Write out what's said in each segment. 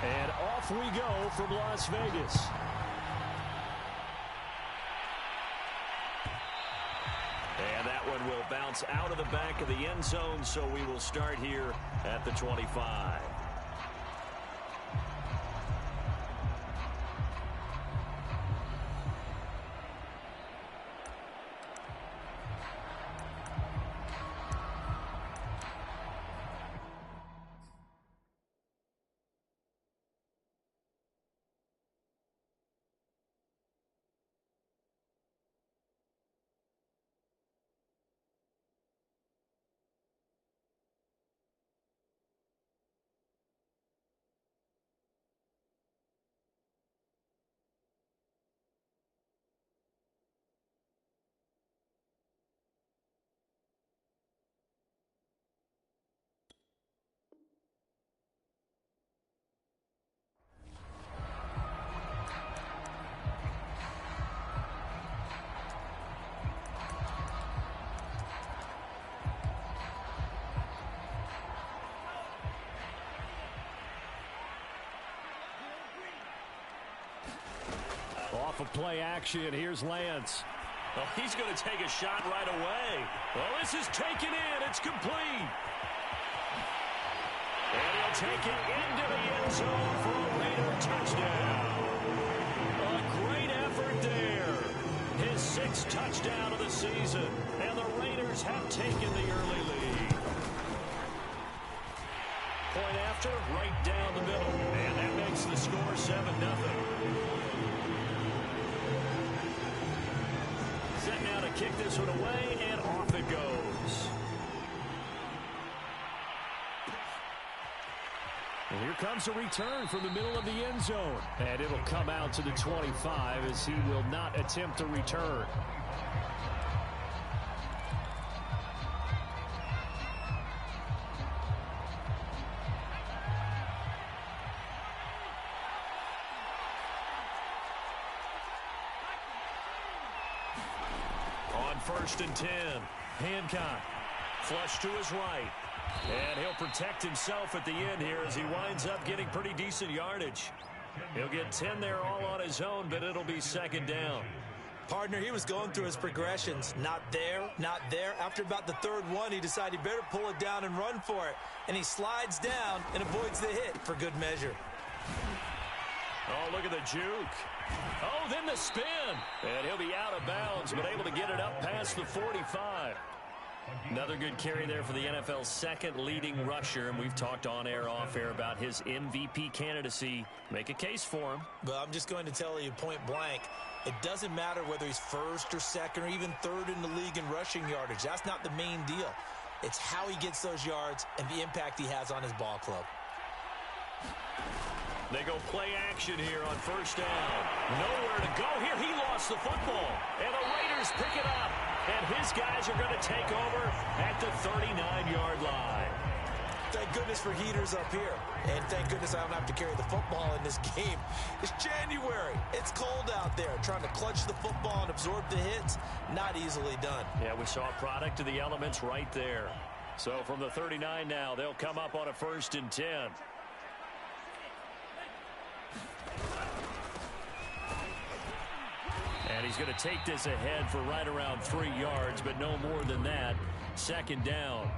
And off we go from Las Vegas. And that one will bounce out of the back of the end zone, so we will start here at the 25. Off of play action, here's Lance. Oh, he's going to take a shot right away. Oh, this is taken in. It's complete. And he'll take it into the end zone for a Raider touchdown. A great effort there. His 6th touchdown of the season. And the Raiders have taken the early lead. Point after, right down the middle. And that makes the score 7-0. Set now to kick this one away, and off it goes. And here comes a return from the middle of the end zone. And it'll come out to the 25 as he will not attempt to return. On 1st and 10, Hancock, flush to his right. And he'll protect himself at the end here as he winds up getting pretty decent yardage. He'll get 10 there all on his own, but it'll be 2nd down. Partner, he was going through his progressions. Not there, not there. After about the 3rd one, he decided he better pull it down and run for it. And he slides down and avoids the hit for good measure. Oh, look at the juke. Oh, then the spin. And he'll be out of bounds, but able to get it up past the 45. Another good carry there for the NFL's 2nd leading rusher, and we've talked on air, off air about his MVP candidacy. Make a case for him. Well, I'm just going to tell you point blank, it doesn't matter whether he's 1st or 2nd or even 3rd in the league in rushing yardage. That's not the main deal. It's how he gets those yards and the impact he has on his ball club. They go play action here on 1st down. Nowhere to go here. He lost the football. And the Raiders pick it up. And his guys are going to take over at the 39-yard line. Thank goodness for heaters up here. And thank goodness I don't have to carry the football in this game. It's January. It's cold out there. Trying to clutch the football and absorb the hits, not easily done. Yeah, we saw a product of the elements right there. So from the 39 now, they'll come up on a 1st and 10. And he's going to take this ahead for right around 3 yards, but no more than that. 2nd down.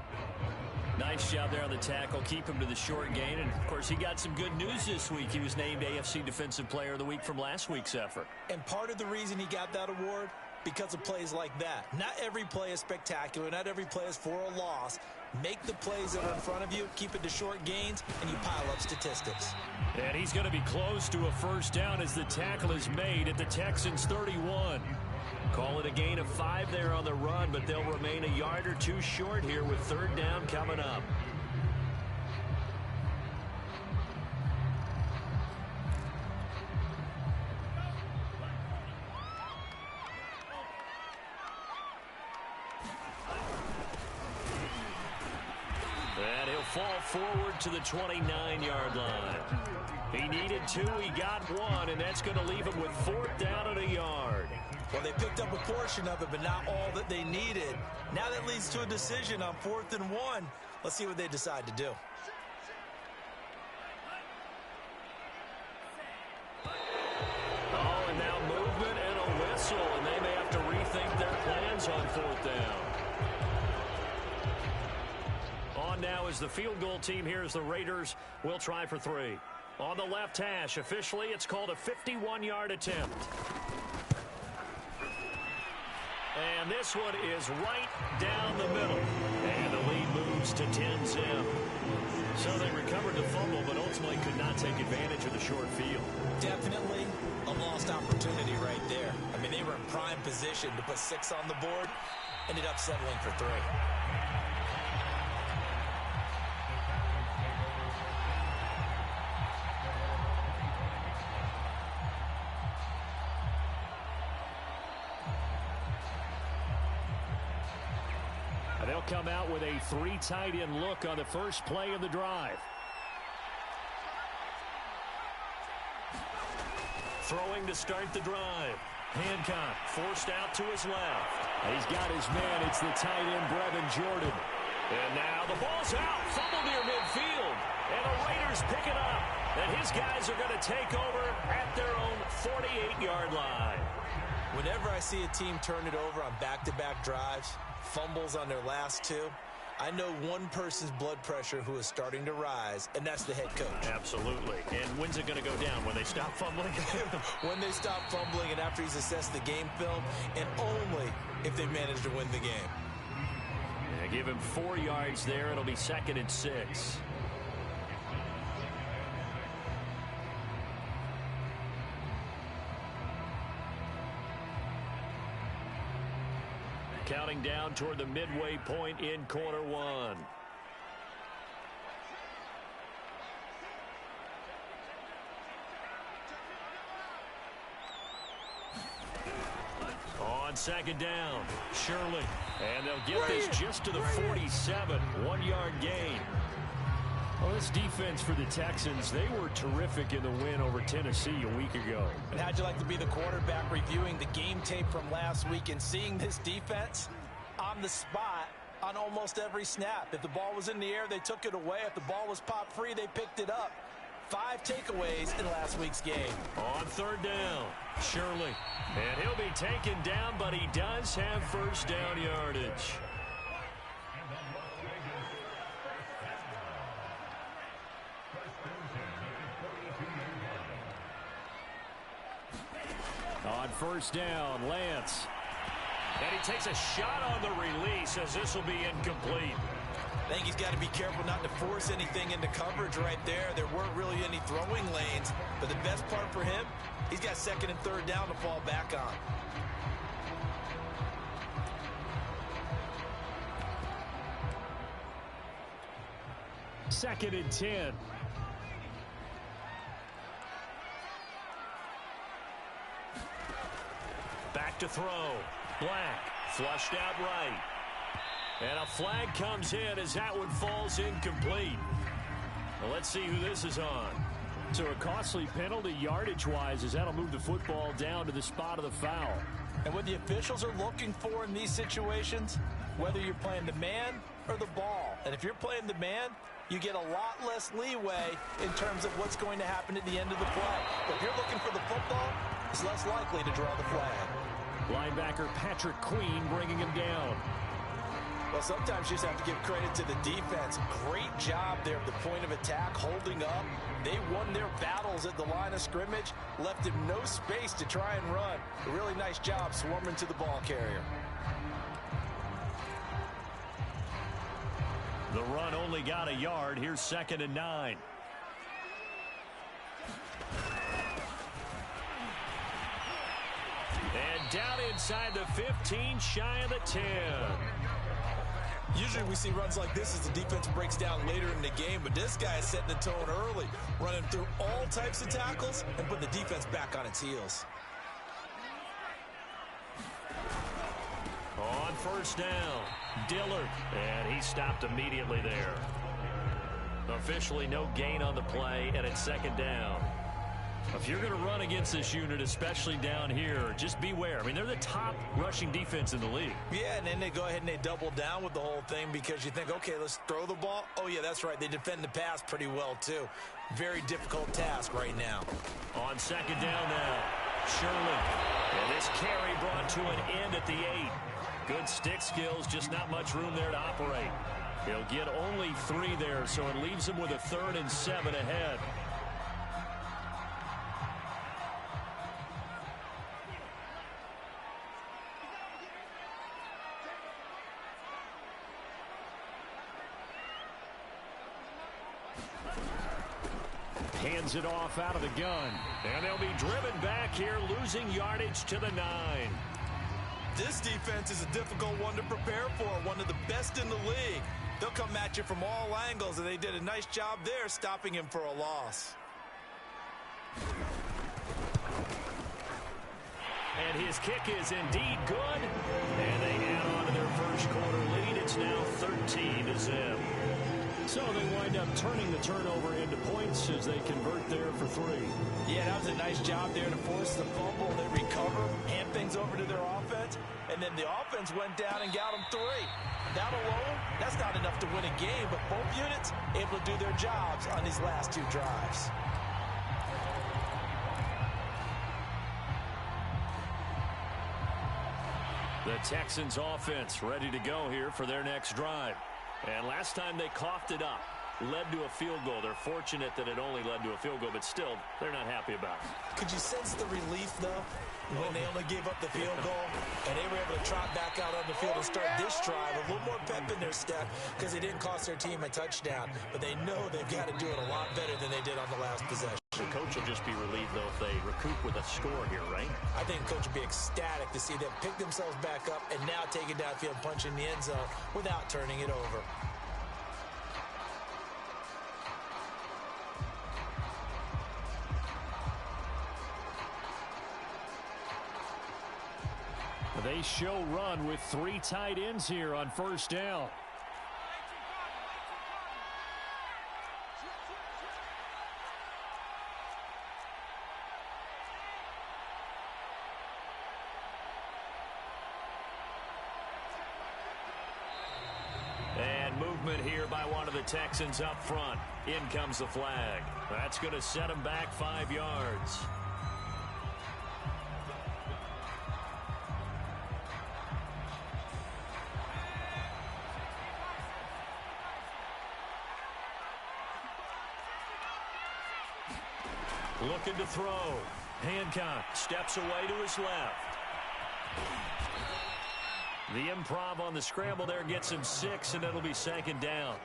Nice job there on the tackle. Keep him to the short gain. And, of course, he got some good news this week. He was named AFC Defensive Player of the Week from last week's effort. And part of the reason he got that award, because of plays like that. Not every play is spectacular. Not every play is for a loss. Make the plays that are in front of you, keep it to short gains, and you pile up statistics. And he's going to be close to a 1st down as the tackle is made at the Texans' 31. Call it a gain of 5 there on the run, but they'll remain a yard or 2 short here with 3rd down coming up. And he'll fall forward to the 29-yard line. He needed 2, he got 1, and that's going to leave him with 4th down and a yard. Well, they picked up a portion of it, but not all that they needed. Now that leads to a decision on 4th and 1. Let's see what they decide to do. yards on 4th down. On now is the field goal team here as the Raiders will try for 3. On the left hash, officially, it's called a 51-yard attempt. And this one is right down the middle. And the lead moves to 10-zip. So they recovered the fumble, but ultimately could not take advantage of the short field. Definitely a lost opportunity right there. I mean, they were in prime position to put 6 on the board. Ended up settling for 3. They'll come out with a 3 tight end look on the first play of the drive. Throwing to start the drive. Hancock forced out to his left. He's got his man. It's the tight end, Brevin Jordan. And now the ball's out. Fumble near midfield. And the Raiders pick it up. And his guys are going to take over at their own 48-yard line. Whenever I see a team turn it over on back-to-back drives, fumbles on their last 2, I know one person's blood pressure who is starting to rise, and that's the head coach. Absolutely. And when's it going to go down? When they stop fumbling? When they stop fumbling and after he's assessed the game film, and only if they manage to win the game. Yeah, give him 4 yards there. It'll be 2nd and 6. Counting down toward the midway point in quarter 1. On 2nd down, Shirley. And they'll get this just to the 47. 1-yard gain. Well, this defense for the Texans, they were terrific in the win over Tennessee a week ago. And how'd you like to be the quarterback reviewing the game tape from last week and seeing this defense on the spot on almost every snap? If the ball was in the air, they took it away. If the ball was pop free, they picked it up. 5 takeaways in last week's game. On 3rd down, Shirley. And he'll be taken down, but he does have first down yardage. On 1st down, Lance. And he takes a shot on the release as this will be incomplete. I think he's got to be careful not to force anything into coverage right there. There weren't really any throwing lanes. But the best part for him, he's got 2nd and 3rd down to fall back on. Second and 10. Back to throw. Black flushed out right. And a flag comes in as that one falls incomplete. Well, let's see who this is on. So a costly penalty yardage-wise as that'll move the football down to the spot of the foul. And what the officials are looking for in these situations, whether you're playing the man or the ball. And if you're playing the man, you get a lot less leeway in terms of what's going to happen at the end of the play. But if you're looking for the football, it's less likely to draw the flag. Linebacker Patrick Queen bringing him down. Well, sometimes you just have to give credit to the defense. Great job there at the point of attack, holding up. They won their battles at the line of scrimmage, left him no space to try and run. A really nice job swarming to the ball carrier. The run only got a yard. Here's 2nd and 9. And down inside the 15, shy of the 10. Usually we see runs like this as the defense breaks down later in the game, but this guy is setting the tone early, running through all types of tackles and putting the defense back on its heels. On 1st down, Dillard, and he stopped immediately there. Officially no gain on the play, and it's 2nd down. If you're going to run against this unit, especially down here, just beware. I mean, they're the top rushing defense in the league. Yeah, and then they go ahead and they double down with the whole thing because you think, okay, let's throw the ball. Oh, yeah, that's right. They defend the pass pretty well, too. Very difficult task right now. On 2nd down now, Shirley. And this carry brought to an end at the 8. Good stick skills, just not much room there to operate. He'll get only 3 there, so it leaves him with a 3rd and 7 ahead. Hands it off out of the gun. And they'll be driven back here, losing yardage to the 9. This defense is a difficult one to prepare for, one of the best in the league. They'll come at you from all angles, and they did a nice job there stopping him for a loss. And his kick is indeed good. And they add on to their first quarter lead. It's now 13-0. So they wind up turning the turnover into points as they convert there for 3. Yeah, that was a nice job there to force the fumble. They recover, hand things over to their offense, and then the offense went down and got them 3. That alone, that's not enough to win a game, but both units able to do their jobs on these last 2 drives. The Texans offense ready to go here for their next drive. And last time they coughed it up, led to a field goal. They're fortunate that it only led to a field goal, but still, they're not happy about it. Could you sense the relief, though, when they only gave up the field goal and they were able to trot back out on the field and start this drive, a little more pep in their step because they didn't cost their team a touchdown, but they know they've got to do it a lot better than they did on the last possession. The coach will just be relieved, though, if they recoup with a score here, right? I think the coach will be ecstatic to see them pick themselves back up and now take it downfield, punch in the end zone without turning it over. They show run with 3 tight ends here on first down. And movement here by one of the Texans up front. In comes the flag. That's going to set them back 5 yards. Looking to throw. Hancock steps away to his left. The improv on the scramble there gets him 6, and it'll be 2nd down.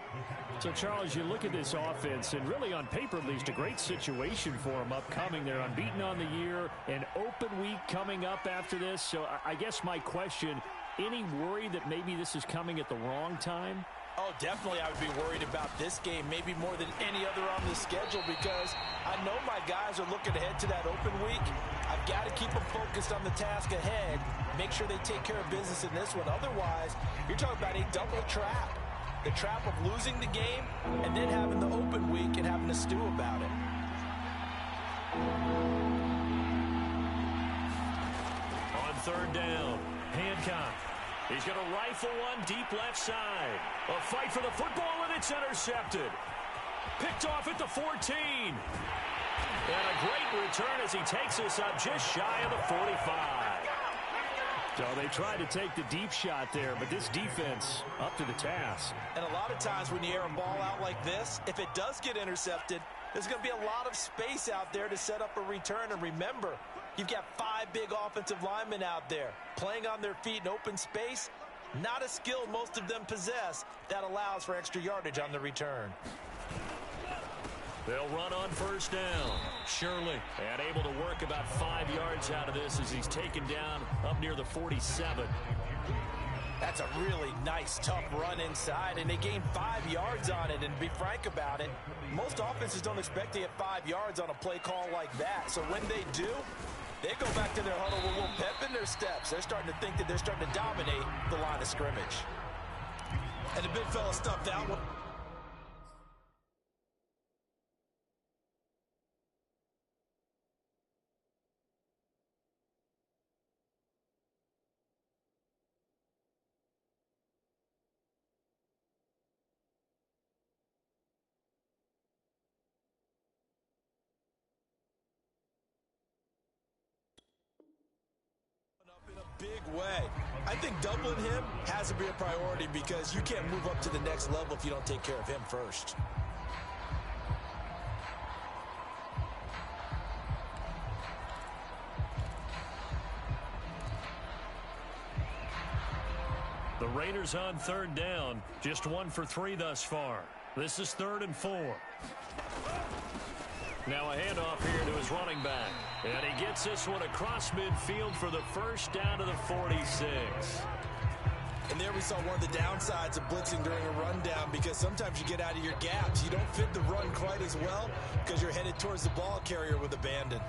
So, Charles, you look at this offense, and really on paper at least a great situation for them upcoming. They're unbeaten on the year, an open week coming up after this. So I guess my question, any worry that maybe this is coming at the wrong time? Oh, definitely I would be worried about this game, maybe more than any other on the schedule, because I know my guys are looking ahead to that open week. I've got to keep them focused on the task ahead, make sure they take care of business in this one. Otherwise, you're talking about a double trap. The trap of losing the game and then having the open week and having to stew about it. On 3rd down, Hancock. He's going to rifle one deep left side. A fight for the football, and it's intercepted. Picked off at the 14. And a great return as he takes us up just shy of the 45. So they tried to take the deep shot there, but this defense up to the task. And a lot of times when you air a ball out like this, if it does get intercepted, there's going to be a lot of space out there to set up a return. And remember, you've got 5 big offensive linemen out there playing on their feet in open space. Not a skill most of them possess that allows for extra yardage on the return. They'll run on 1st down. Shirley, and able to work about 5 yards out of this as he's taken down up near the 47. That's a really nice, tough run inside, and they gained 5 yards on it. And to be frank about it, most offenses don't expect to get 5 yards on a play call like that. So when they do, they go back to their huddle with a little pep in their steps. They're starting to think that they're starting to dominate the line of scrimmage. And the big fella stuffed out one. Up in a big way. I think doubling him has to be a priority because you can't move up to the next level if you don't take care of him first. The Raiders on third down, just 1 for 3 thus far. This is 3rd and 4. Now a handoff here to his running back. And he gets this one across midfield for the first down to the 46. And there we saw one of the downsides of blitzing during a rundown because sometimes you get out of your gaps. You don't fit the run quite as well because you're headed towards the ball carrier with abandon.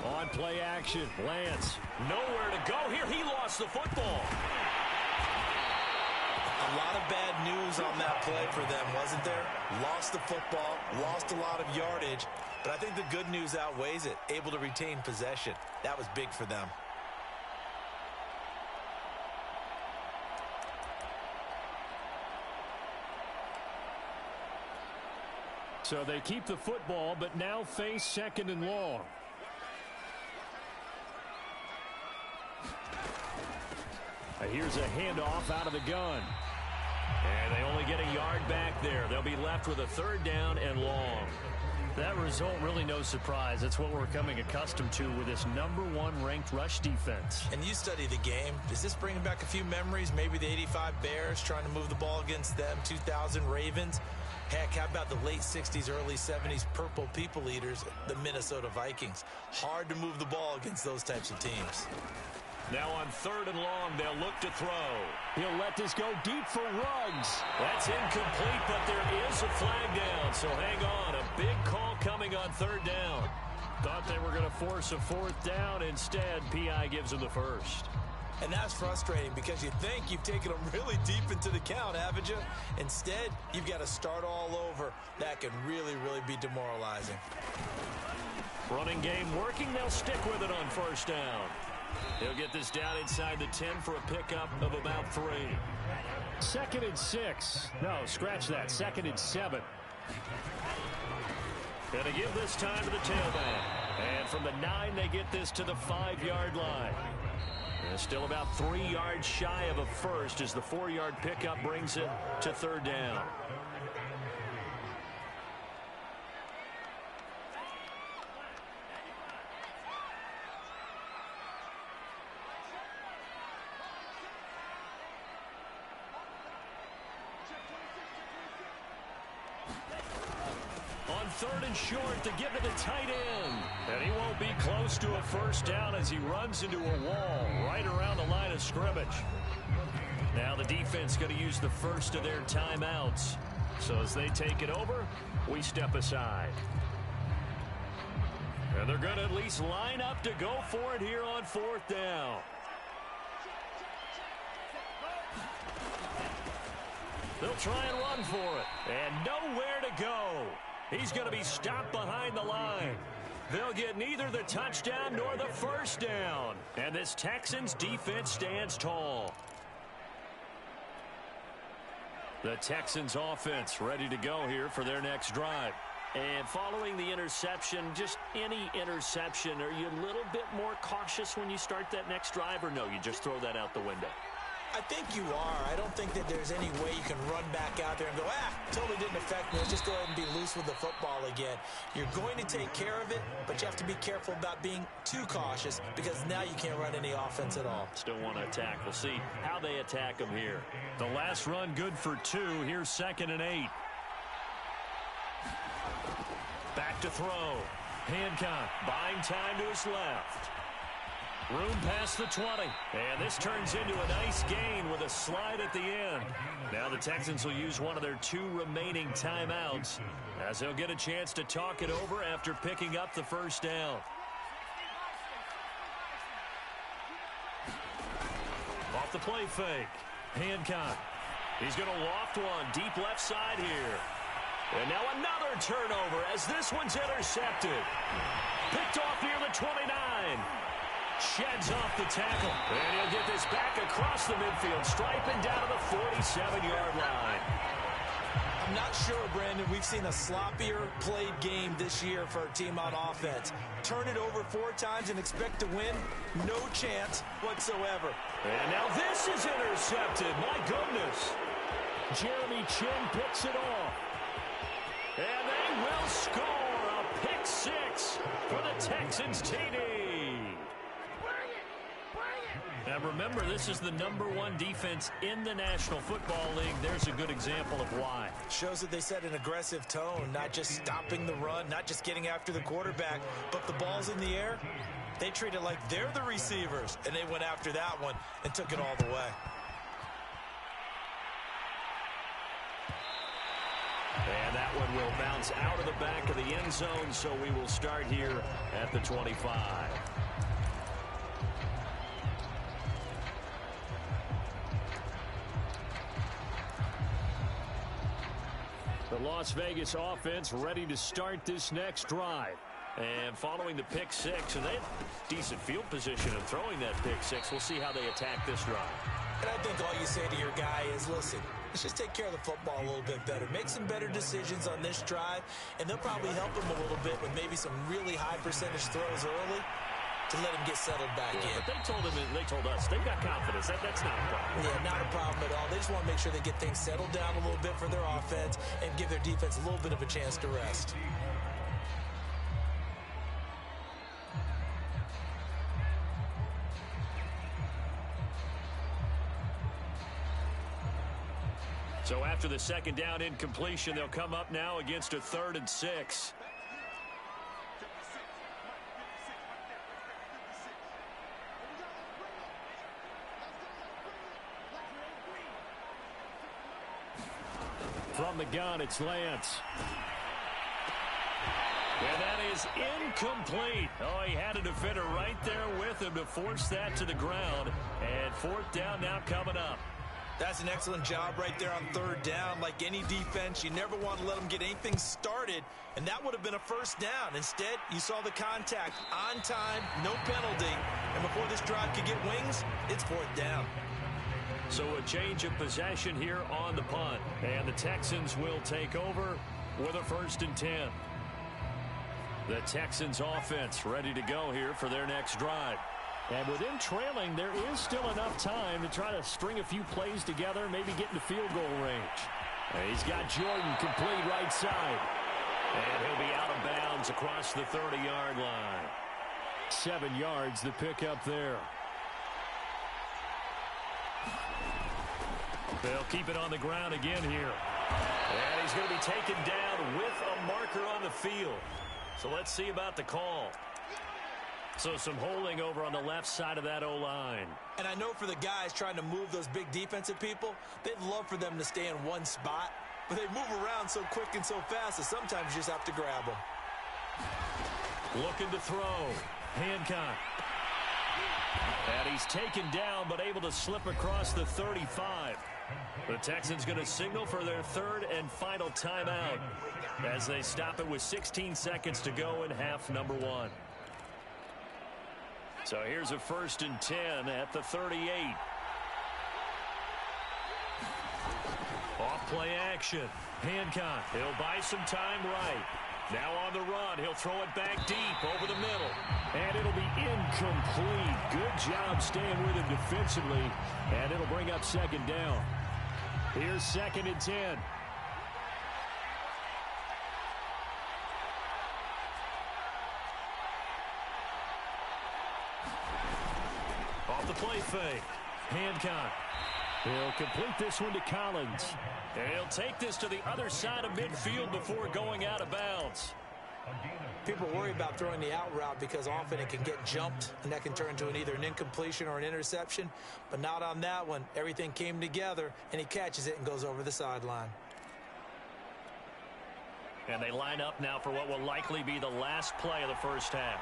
On play action, Lance, nowhere to go here. He lost the football. A lot of bad news on that play for them, wasn't there? Lost the football, lost a lot of yardage, but I think the good news outweighs it. Able to retain possession. That was big for them. So they keep the football, but now face 2nd and long. Here's a handoff out of the gun. And they only get a yard back there. They'll be left with a 3rd down and long. That result, really no surprise. That's what we're becoming accustomed to with this #1 ranked rush defense. And you study the game. Does this bring back a few memories? Maybe the 85 Bears trying to move the ball against them, 2000 Ravens. Heck, how about the late 60s, early 70s Purple People Eaters, the Minnesota Vikings? Hard to move the ball against those types of teams. Now on 3rd and long, they'll look to throw. He'll let this go deep for Ruggs. That's incomplete, but there is a flag down, so hang on. A big call coming on 3rd down. Thought they were going to force a 4th down. Instead, P.I. gives them the 1st. And that's frustrating because you think you've taken them really deep into the count, haven't you? Instead, you've got to start all over. That can really, really be demoralizing. Running game working. They'll stick with it on 1st down. He'll get this down inside the 10 for a pickup of about 3. 2nd and 6. No, scratch that. 2nd and 7. Gonna give this time to the tailback. And from the 9, they get this to the 5-yard line. And still about 3 yards shy of a first as the 4-yard pickup brings it to 3rd down. On 3rd and short to give it to tight end. And he won't be close to a 1st down as he runs into a wall right around the line of scrimmage. Now the defense going to use the first of their timeouts. So as they take it over, we step aside. And they're going to at least line up to go for it here on 4th down. They'll try and run for it. And nowhere to go. He's going to be stopped behind the line. They'll get neither the touchdown nor the 1st down. And this Texans defense stands tall. The Texans offense ready to go here for their next drive. And following the interception, just any interception, are you a little bit more cautious when you start that next drive, or no, you just throw that out the window? I think you are. I don't think that there's any way you can run back out there and go, totally didn't affect me. Let's just go ahead and be loose with the football again. You're going to take care of it, but you have to be careful about being too cautious because now you can't run any offense at all. Still want to attack. We'll see how they attack them here. The last run good for 2. Here's 2nd and 8. Back to throw. Hancock buying time to his left. Room past the 20. And this turns into a nice gain with a slide at the end. Now the Texans will use one of their 2 remaining timeouts as they'll get a chance to talk it over after picking up the 1st down. Off the play fake. Hancock. He's going to loft one deep left side here. And now another turnover as this one's intercepted. Picked off near the 29. sheds off the tackle. And he'll get this back across the midfield stripe and down to the 47-yard line. I'm not sure, Brandon, we've seen a sloppier played game this year for our team on offense. Turn it over 4 times and expect to win? No chance whatsoever. And now this is intercepted. My goodness. Jeremy Chin picks it off. And they will score a pick 6 for the Texans TD. Now remember, this is the #1 defense in the National Football League. There's a good example of why. Shows that they set an aggressive tone, not just stopping the run, not just getting after the quarterback, but the ball's in the air. They treat it like they're the receivers, and they went after that one and took it all the way. And that one will bounce out of the back of the end zone, so we will start here at the 25. The Las Vegas offense ready to start this next drive. And following the pick 6, and they have decent field position in throwing that pick 6. We'll see how they attack this drive. And I think all you say to your guy is, listen, let's just take care of the football a little bit better. Make some better decisions on this drive, and they'll probably help him a little bit with maybe some really high percentage throws early to let him get settled back in. But they told us they've got confidence. That's not a problem. Yeah, not a problem at all. They just want to make sure they get things settled down a little bit for their offense and give their defense a little bit of a chance to rest. So after the second down incompletion, they'll come up now against a 3rd and 6. From the gun, it's Lance. And that is incomplete. Oh, he had a defender right there with him to force that to the ground. And 4th down now coming up. That's an excellent job right there on 3rd down. Like any defense, you never want to let them get anything started, and that would have been a 1st down. Instead, you saw the contact on time, no penalty, and before this drive could get wings, it's 4th down. So a change of possession here on the punt, and the Texans will take over with a 1st and 10. The Texans offense ready to go here for their next drive. And with them trailing, there is still enough time to try to string a few plays together, maybe get into field goal range. And he's got Jordan complete right side. And he'll be out of bounds across the 30-yard line. 7 yards the pick up there. They'll keep it on the ground again here. And he's going to be taken down with a marker on the field. So let's see about the call. So some holding over on the left side of that O-line. And I know for the guys trying to move those big defensive people, they'd love for them to stay in one spot. But they move around so quick and so fast that sometimes you just have to grab them. Looking to throw. Hancock. And he's taken down but able to slip across the 35. The Texans going to signal for their 3rd and final timeout as they stop it with 16 seconds to go in half number 1. So here's a 1st and 10 at the 38. Off play action. Hancock, he'll buy some time right. Now on the run, he'll throw it back deep over the middle. And it'll be incomplete. Good job staying with him defensively. And it'll bring up 2nd down. Here's 2nd and 10. Off the play fake. Hancock. He'll complete this one to Collins. And he'll take this to the other side of midfield before going out of bounds. People worry about throwing the out route because often it can get jumped, and that can turn into either an incompletion or an interception. But not on that one. Everything came together, and he catches it and goes over the sideline. And they line up now for what will likely be the last play of the 1st half.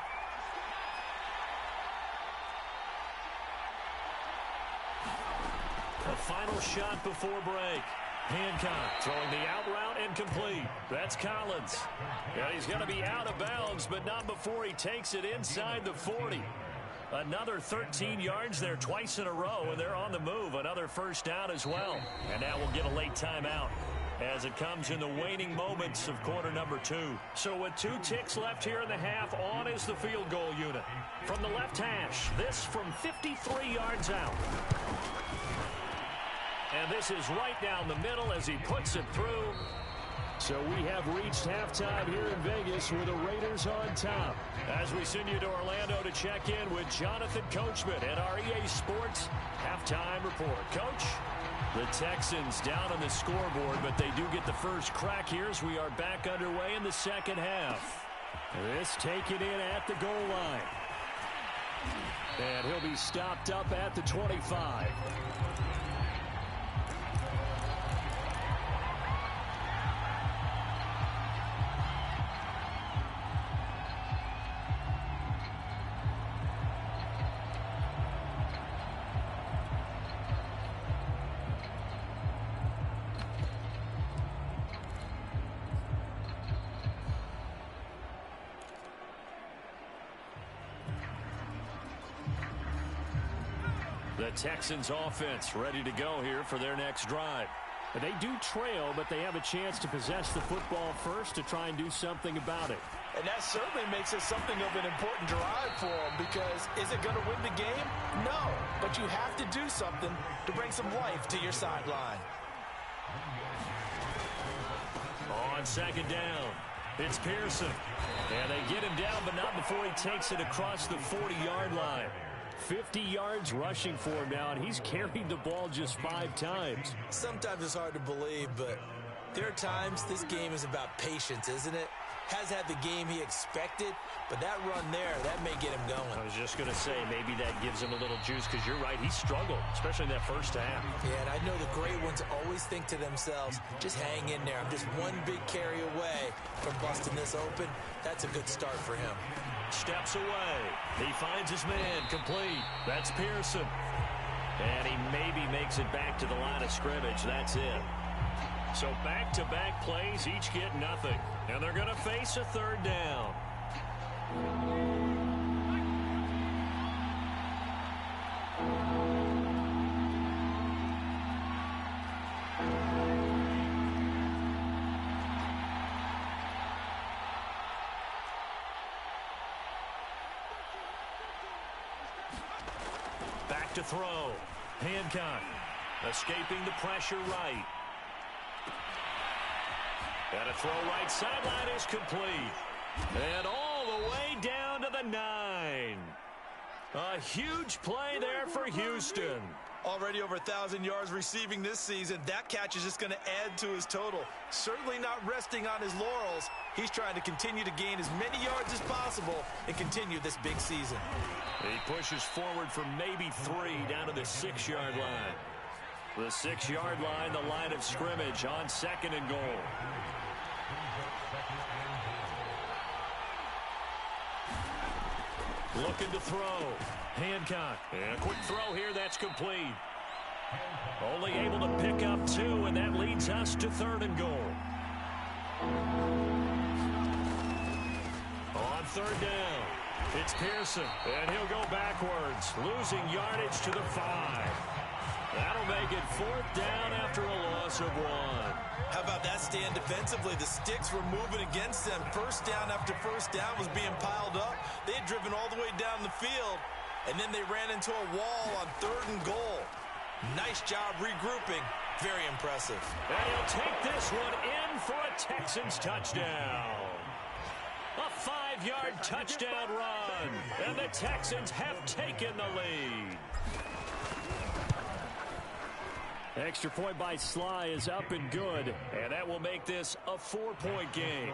A final shot before break. Hancock throwing the out route and complete. That's Collins. Yeah, he's going to be out of bounds, but not before he takes it inside the 40. Another 13 yards there twice in a row, and they're on the move. Another first down as well. And now we'll get a late timeout as it comes in the waning moments of quarter number 2. So with 2 ticks left here in the half, on is the field goal unit. From the left hash, this from 53 yards out. And this is right down the middle as he puts it through. So we have reached halftime here in Vegas with the Raiders on top. As we send you to Orlando to check in with Jonathan Coachman at our EA Sports Halftime Report. Coach, the Texans down on the scoreboard, but they do get the first crack here as we are back underway in the second half. This taken in at the goal line. And he'll be stopped up at the 25. The Texans offense ready to go here for their next drive. They do trail, but they have a chance to possess the football first to try and do something about it. And that certainly makes it something of an important drive for them, because is it going to win the game? No, but you have to do something to bring some life to your sideline. On second down, it's Pearson. And they get him down, but not before he takes it across the 40-yard line. 50 yards rushing for him now, and he's carried the ball just 5 times. Sometimes it's hard to believe, but there are times this game is about patience, isn't it? Has had the game he expected, but that run there, that may get him going. I was just going to say, maybe that gives him a little juice, because you're right, he struggled, especially in that first half. Yeah, and I know the great ones always think to themselves, just hang in there. I'm just one big carry away from busting this open. That's a good start for him. Steps away. He finds his man complete. That's Pearson. And he maybe makes it back to the line of scrimmage. That's it. So back-to-back plays, each get nothing. And they're going to face a third down. Back to throw. Hancock escaping the pressure right. And a throw right sideline is complete. And all the way down to the 9. A huge play there for Houston. Already over 1,000 yards receiving this season. That catch is just going to add to his total. Certainly not resting on his laurels. He's trying to continue to gain as many yards as possible and continue this big season. He pushes forward for maybe 3 down to the 6-yard line. The 6-yard line, the line of scrimmage on 2nd and goal. Looking to throw. Hancock. And a quick throw here. That's complete. Only able to pick up 2, and that leads us to 3rd and goal. On 3rd down, it's Pearson. And he'll go backwards, losing yardage to the 5. That'll make it 4th down after a loss of 1. How about that stand defensively? The sticks were moving against them. First down after first down was being piled up. They had driven all the way down the field, and then they ran into a wall on 3rd and goal. Nice job regrouping. Very impressive. And he'll take this one in for a Texans touchdown. A 5-yard touchdown run, and the Texans have taken the lead. Extra point by Sly is up and good, and that will make this a 4-point game.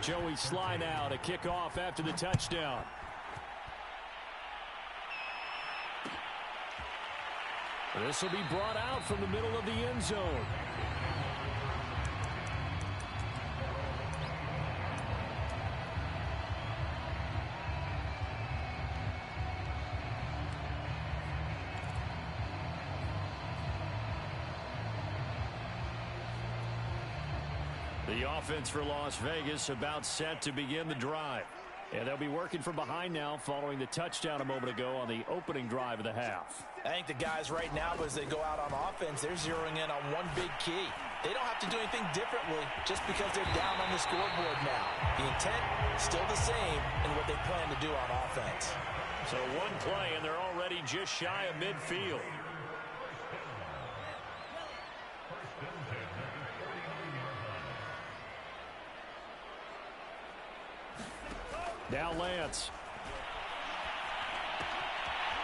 Joey Sly now to kick off after the touchdown. This will be brought out from the middle of the end zone. The offense for Las Vegas about set to begin the drive. And they'll be working from behind now following the touchdown a moment ago on the opening drive of the half. I think the guys right now, as they go out on offense, they're zeroing in on one big key. They don't have to do anything differently just because they're down on the scoreboard now. The intent is still the same in what they plan to do on offense. So one play, and they're already just shy of midfield. Now Lance.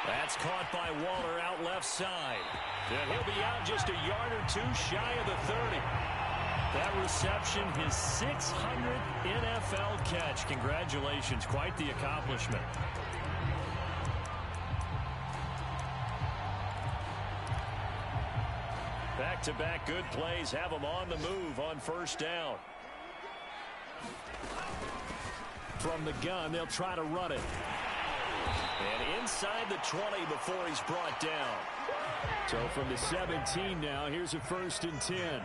That's caught by Waller out left side. And he'll be out just a yard or two shy of the 30. That reception, his 600th NFL catch. Congratulations, quite the accomplishment. Back-to-back good plays have him on the move on first down. From the gun, they'll try to run it. And inside the 20 before he's brought down. So from the 17 now, here's a 1st and 10.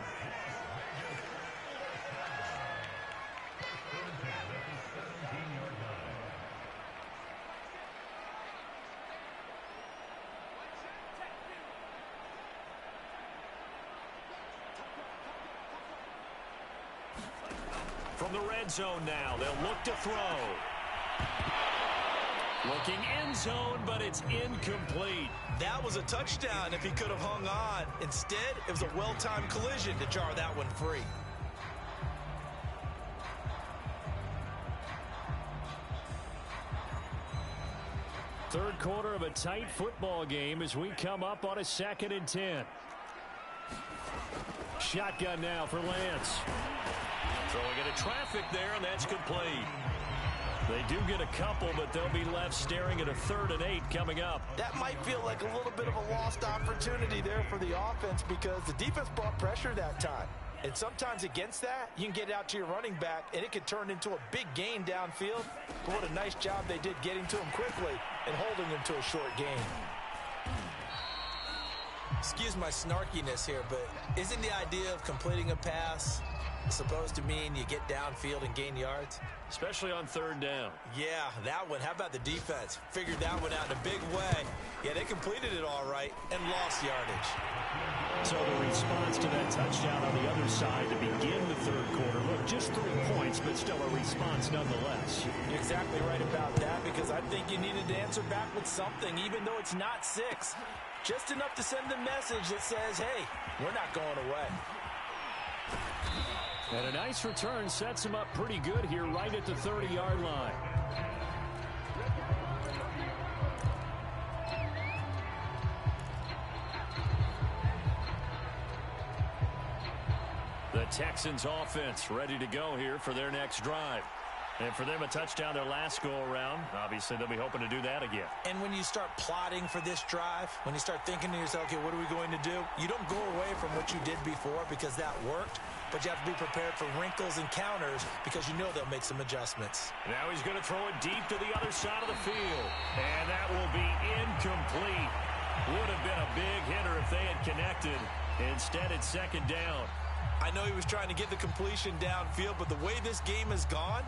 From the red zone now, they'll look to throw. Looking end zone, but it's incomplete. That was a touchdown if he could have hung on. Instead, it was a well-timed collision to jar that one free. Third quarter of a tight football game as we come up on a 2nd and 10. Shotgun now for Lance. Throwing into traffic there, and that's complete. They do get a couple, but they'll be left staring at a 3rd and 8 coming up. That might feel like a little bit of a lost opportunity there for the offense because the defense brought pressure that time. And sometimes against that, you can get out to your running back, and it could turn into a big gain downfield. But what a nice job they did getting to him quickly and holding him to a short gain. Excuse my snarkiness here, but isn't the idea of completing a pass supposed to mean you get downfield and gain yards? Especially on 3rd down. Yeah, that one. How about the defense? Figured that one out in a big way. Yeah, they completed it all right and lost yardage. So the response to that touchdown on the other side to begin the 3rd quarter. Look, just 3 points, but still a response nonetheless. You're exactly right about that because I think you needed to answer back with something, even though it's not 6. Just enough to send a message that says, hey, we're not going away. And a nice return sets him up pretty good here right at the 30-yard line. The Texans offense ready to go here for their next drive. And for them, a touchdown their last go-around. Obviously, they'll be hoping to do that again. And when you start plotting for this drive, when you start thinking to yourself, okay, what are we going to do? You don't go away from what you did before because that worked, but you have to be prepared for wrinkles and counters because you know they'll make some adjustments. Now he's going to throw it deep to the other side of the field. And that will be incomplete. Would have been a big hitter if they had connected. Instead, it's 2nd down. I know he was trying to get the completion downfield, but the way this game has gone,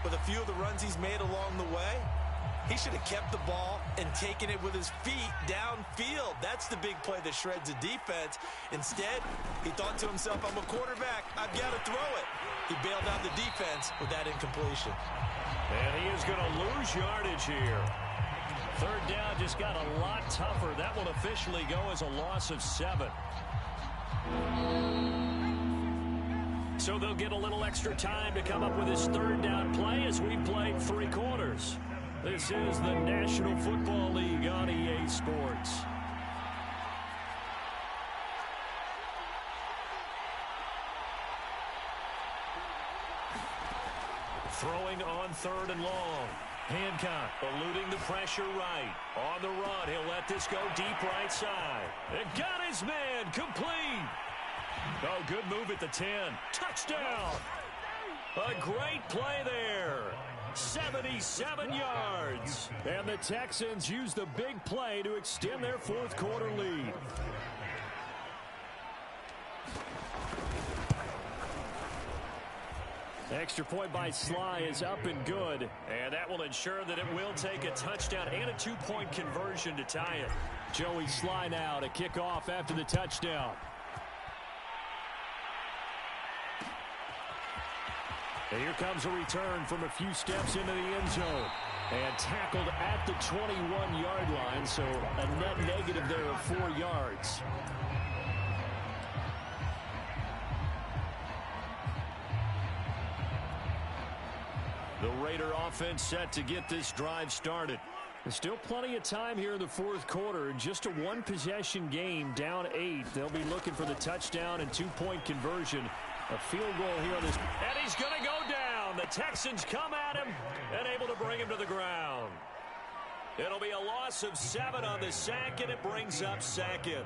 with a few of the runs he's made along the way, he should have kept the ball and taken it with his feet downfield. That's the big play that shreds the defense. Instead, he thought to himself, I'm a quarterback. I've got to throw it. He bailed out the defense with that incompletion. And he is going to lose yardage here. 3rd down just got a lot tougher. That will officially go as a loss of 7. So they'll get a little extra time to come up with his 3rd down play as we played 3 quarters. This is the National Football League on EA Sports. Throwing on 3rd and long. Hancock eluding the pressure right. On the run, he'll let this go deep right side. And got his man complete. Oh, good move at the 10. Touchdown. A great play there. 77 yards. And the Texans use the big play to extend their 4th quarter lead. Extra point by Sly is up and good. And that will ensure that it will take a touchdown and a two-point conversion to tie it. Joey Sly now to kick off after the touchdown. And here comes a return from a few steps into the end zone. And tackled at the 21-yard line, so a net negative there of 4 yards. The Raider offense set to get this drive started. There's still plenty of time here in the fourth quarter. Just a one-possession game, down 8. They'll be looking for the touchdown and two-point conversion. A field goal here on this. And he's going to go down. The Texans come at him and able to bring him to the ground. It'll be a loss of 7 on the sack, and it brings up second.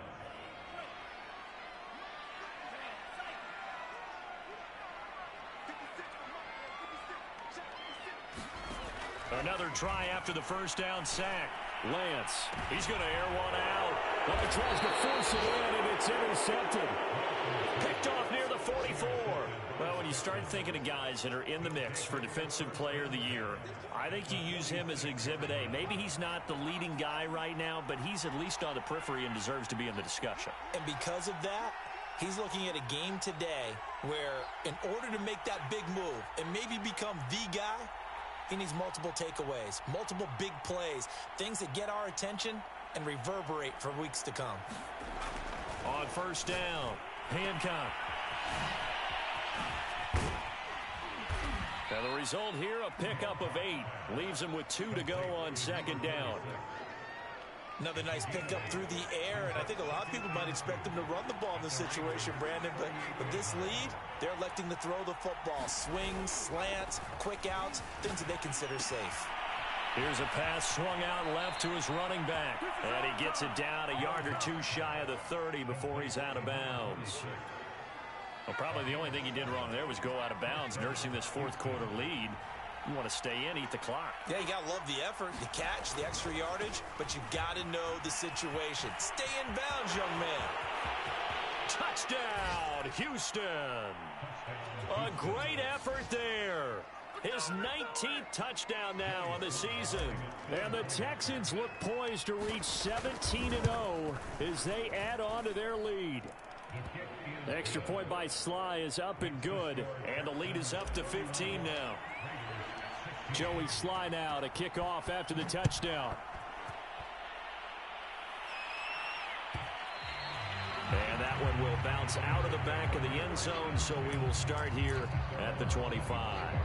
Another try after the first down sack. Lance. He's going to air one out. But he tries to force it in, and it's intercepted. Picked off near the 44. Well, when you start thinking of guys that are in the mix for Defensive Player of the Year, I think you use him as Exhibit A. Maybe he's not the leading guy right now, but he's at least on the periphery and deserves to be in the discussion. And because of that, he's looking at a game today where in order to make that big move and maybe become the guy, he needs multiple takeaways, multiple big plays, things that get our attention and reverberate for weeks to come. On first down, Hancock. Now the result here, a pickup of 8. Leaves him with 2 to go on second down. Another nice pickup through the air, and I think a lot of people might expect him to run the ball in this situation, Brandon, but with this lead, they're electing to throw the football. Swings, slants, quick outs, things that they consider safe. Here's a pass swung out left to his running back, and he gets it down a yard or 2 shy of the 30 before he's out of bounds. Well, probably the only thing he did wrong there was go out of bounds, nursing this fourth quarter lead. You want to stay in, eat the clock. Yeah, you got to love the effort, the catch, the extra yardage, but you've got to know the situation. Stay in bounds, young man. Touchdown, Houston. A great effort there. His 19th touchdown now on the season. And the Texans look poised to reach 17-0 as they add on to their lead. Extra point by Sly is up and good. And the lead is up to 15 now. Joey Sly now to kick off after the touchdown. And that one will bounce out of the back of the end zone, so we will start here at the 25.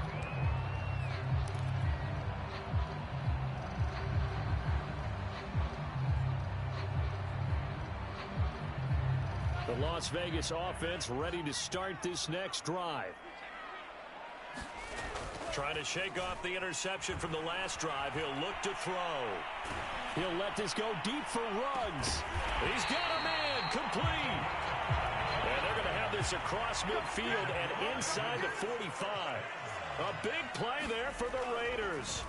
The Las Vegas offense ready to start this next drive. Trying to shake off the interception from the last drive. He'll look to throw. He'll let this go deep for Ruggs. He's got a man complete. And they're going to have this across midfield and inside the 45. A big play there for the Raiders.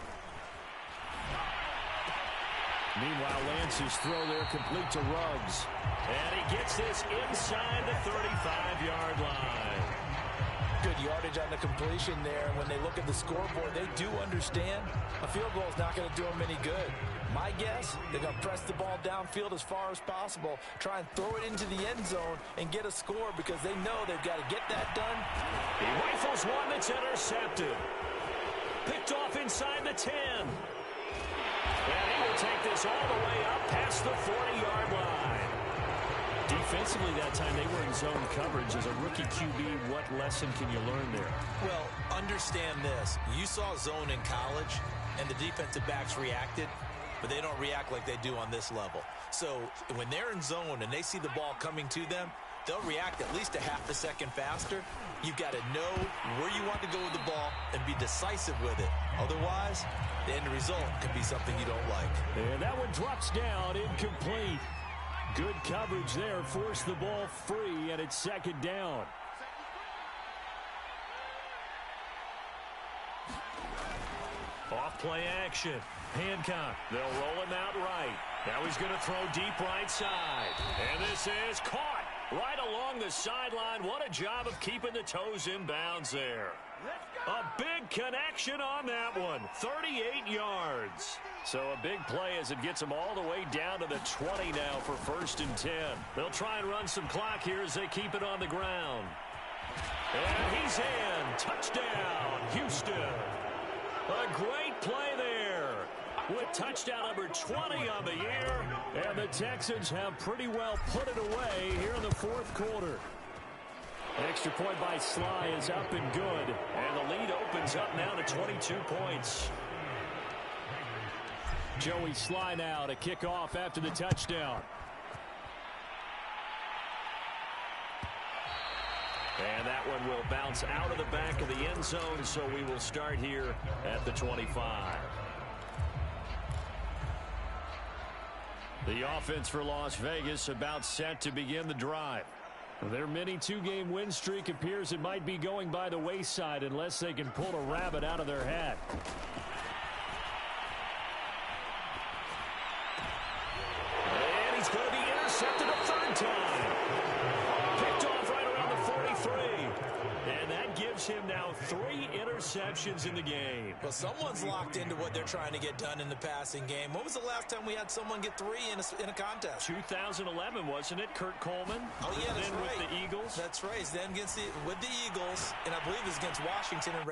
Meanwhile, Lance's throw there complete to Ruggs. And he gets this inside the 35-yard line. Good yardage on the completion there. And when they look at the scoreboard, they do understand a field goal is not going to do them any good. My guess, they're going to press the ball downfield as far as possible, try and throw it into the end zone and get a score because they know they've got to get that done. He rifles one that's intercepted. Picked off inside the 10. And he will take this all the way up past the 40-yard line. Defensively that time, they were in zone coverage. As a rookie QB, what lesson can you learn there? Well, understand this. You saw zone in college, and the defensive backs reacted, but they don't react like they do on this level. So when they're in zone and they see the ball coming to them, they'll react at least a half a second faster. You've got to know where you want to go with the ball and be decisive with it. Otherwise, the end result can be something you don't like. And that one drops down, incomplete. Good coverage there, forced the ball free, and it's second down. Off play action. Hancock. They'll roll him out right. Now he's going to throw deep right side. And this is caught right along the sideline. What a job of keeping the toes in bounds there. Let's go! A big connection on that one. 38 yards. So a big play as it gets them all the way down to the 20 now for 1st and 10. They'll try and run some clock here as they keep it on the ground. And he's in. Touchdown, Houston. A great play there with touchdown number 20 on the year. And the Texans have pretty well put it away here in the 4th quarter. Extra point by Sly is up and good. And the lead opens up now to 22 points. Joey Sly now to kick off after the touchdown. And that one will bounce out of the back of the end zone, so we will start here at the 25. The offense for Las Vegas about set to begin the drive. Their mini 2-game win streak appears it might be going by the wayside unless they can pull a rabbit out of their hat. And he's going to be intercepted a 3rd time. Picked off right around the 43. And that gives him now 3 interceptions in the game. Well, someone's locked into what they're trying to get done in the passing game. When was the last time we had someone get 3 in a contest? 2011, wasn't it? Kurt Coleman. Oh, yeah, that's then right. With the Eagles. That's right. Then with the Eagles, and I believe it was against Washington and